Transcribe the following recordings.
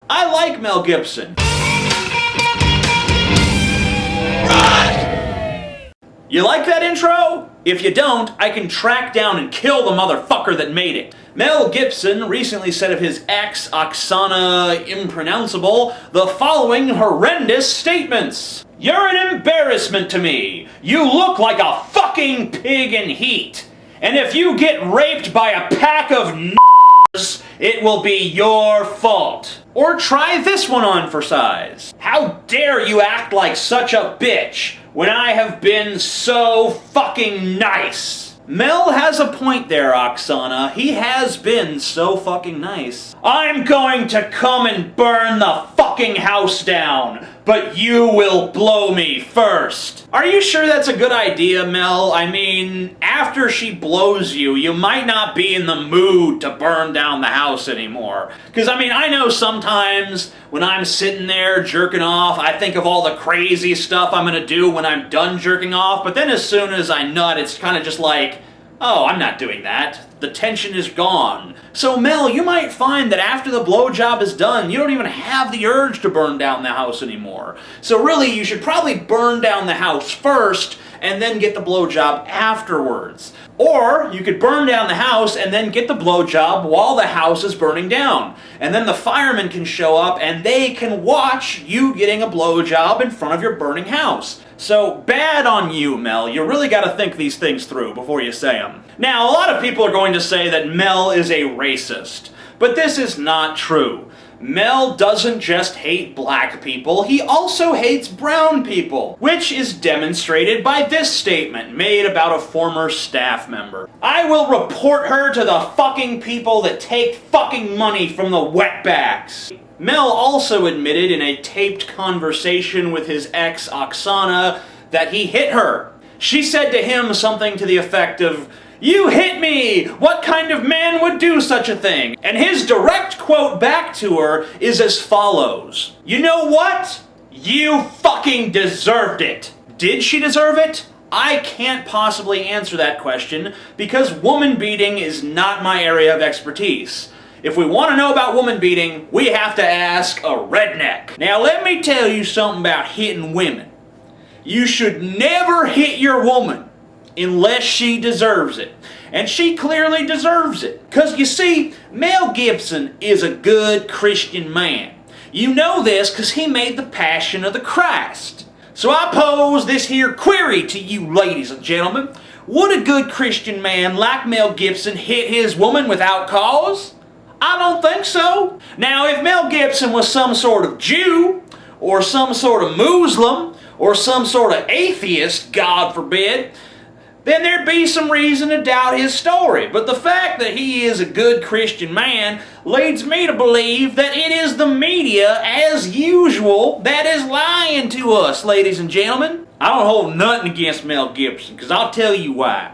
I like Mel Gibson. You like that intro? If you don't, I can track down and kill the motherfucker that made it. Mel Gibson recently said of his ex, Oksana Impronounceable, the following horrendous statements. You're an embarrassment to me. You look like a fucking pig in heat. And if you get raped by a pack of n****s, it will be your fault. Or try this one on for size. How dare you act like such a bitch when I have been so fucking nice? Mel has a point there, Oksana. He has been so fucking nice. I'm going to come and burn the fucking house down, but you will blow me first. Are you sure that's a good idea, Mel? I mean, after she blows you, you might not be in the mood to burn down the house anymore. Because, I mean, I know sometimes when I'm sitting there jerking off, I think of all the crazy stuff I'm going to do when I'm done jerking off, but then as soon as I nut, it's kind of just like, oh, I'm not doing that. The tension is gone. So Mel, you might find that after the blowjob is done, you don't even have the urge to burn down the house anymore. So really, you should probably burn down the house first and then get the blowjob afterwards. Or you could burn down the house and then get the blowjob while the house is burning down. And then the firemen can show up and they can watch you getting a blowjob in front of your burning house. So bad on you, Mel. You really got to think these things through before you say them. Now, a lot of people are going to say that Mel is a racist, but this is not true. Mel doesn't just hate black people, he also hates brown people, which is demonstrated by this statement made about a former staff member. I will report her to the fucking people that take fucking money from the wetbacks. Mel also admitted in a taped conversation with his ex, Oksana, that he hit her. She said to him something to the effect of, "You hit me! What kind of man would do such a thing?" And his direct quote back to her is as follows. You know what? You fucking deserved it. Did she deserve it? I can't possibly answer that question because woman beating is not my area of expertise. If we want to know about woman beating, we have to ask a redneck. Now let me tell you something about hitting women. You should never hit your woman unless she deserves it. And she clearly deserves it. Because you see, Mel Gibson is a good Christian man. You know this because he made the Passion of the Christ. So I pose this here query to you ladies and gentlemen. Would a good Christian man like Mel Gibson hit his woman without cause? I don't think so. Now, if Mel Gibson was some sort of Jew, or some sort of Muslim, or some sort of atheist, God forbid, then there'd be some reason to doubt his story. But the fact that he is a good Christian man leads me to believe that it is the media, as usual, that is lying to us, ladies and gentlemen. I don't hold nothing against Mel Gibson, because I'll tell you why.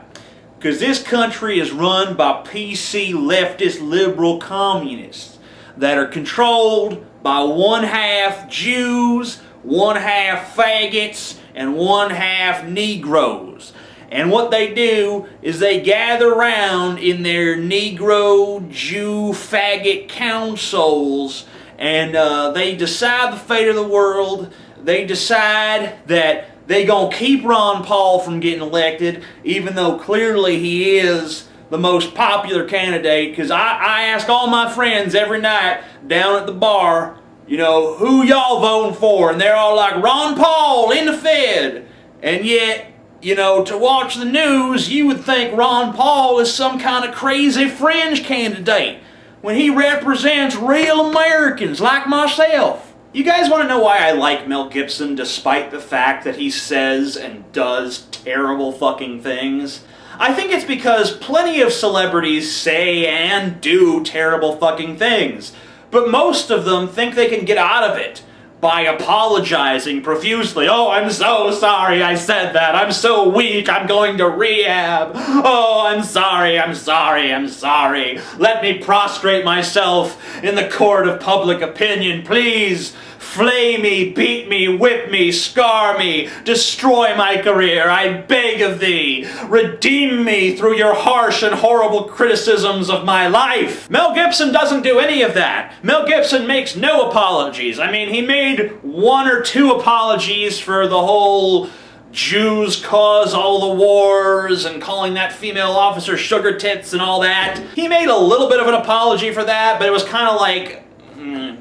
Because this country is run by PC leftist liberal communists that are controlled by one half Jews, one half faggots, and one half Negroes. And what they do is they gather around in their Negro, Jew, faggot councils and they decide the fate of the world. They decide that they gonna keep Ron Paul from getting elected, even though clearly he is the most popular candidate, because I ask all my friends every night down at the bar, you know, who y'all voting for? And they're all like, Ron Paul in the Fed. And yet, you know, to watch the news, you would think Ron Paul is some kind of crazy fringe candidate when he represents real Americans like myself. You guys want to know why I like Mel Gibson despite the fact that he says and does terrible fucking things? I think it's because plenty of celebrities say and do terrible fucking things, but most of them think they can get out of it by apologizing profusely. Oh, I'm so sorry I said that. I'm so weak. I'm going to rehab. Oh, I'm sorry. Let me prostrate myself in the court of public opinion. Please, flay me, beat me, whip me, scar me, destroy my career, I beg of thee. Redeem me through your harsh and horrible criticisms of my life. Mel Gibson doesn't do any of that. Mel Gibson makes no apologies. I mean, he made 1 or 2 apologies for the whole Jews cause all the wars and calling that female officer sugar tits and all that. He made a little bit of an apology for that, but it was kind of like,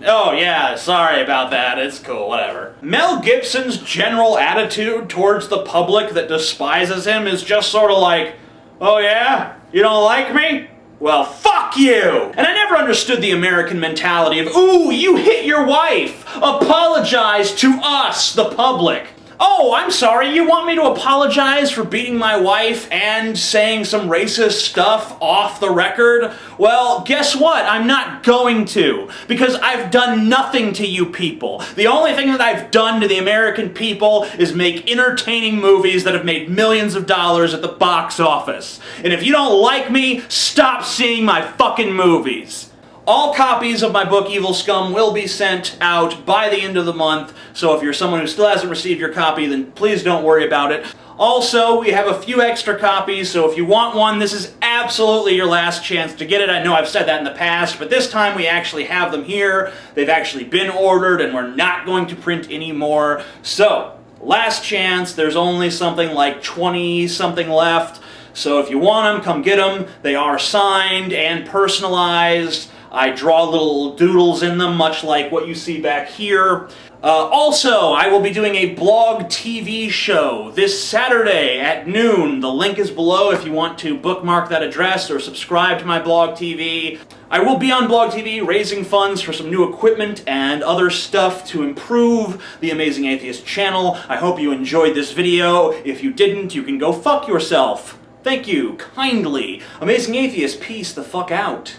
oh yeah, sorry about that, it's cool, whatever. Mel Gibson's general attitude towards the public that despises him is just sort of like, oh yeah? You don't like me? Well, fuck you! And I never understood the American mentality of, ooh, you hit your wife! Apologize to us, the public. Oh, I'm sorry, you want me to apologize for beating my wife and saying some racist stuff off the record? Well, guess what? I'm not going to, because I've done nothing to you people. The only thing that I've done to the American people is make entertaining movies that have made millions of dollars at the box office. And if you don't like me, stop seeing my fucking movies. All copies of my book, Evil Scum, will be sent out by the end of the month, so if you're someone who still hasn't received your copy, then please don't worry about it. Also, we have a few extra copies, so if you want one, this is absolutely your last chance to get it. I know I've said that in the past, but this time we actually have them here. They've actually been ordered, and we're not going to print any more. So, last chance, there's only something like 20-something left, so if you want them, come get them. They are signed and personalized. I draw little doodles in them, much like what you see back here. Also, I will be doing a blog TV show this Saturday at noon. The link is below if you want to bookmark that address or subscribe to my blog TV. I will be on blog TV raising funds for some new equipment and other stuff to improve the Amazing Atheist channel. I hope you enjoyed this video. If you didn't, you can go fuck yourself. Thank you, kindly. Amazing Atheist, peace the fuck out.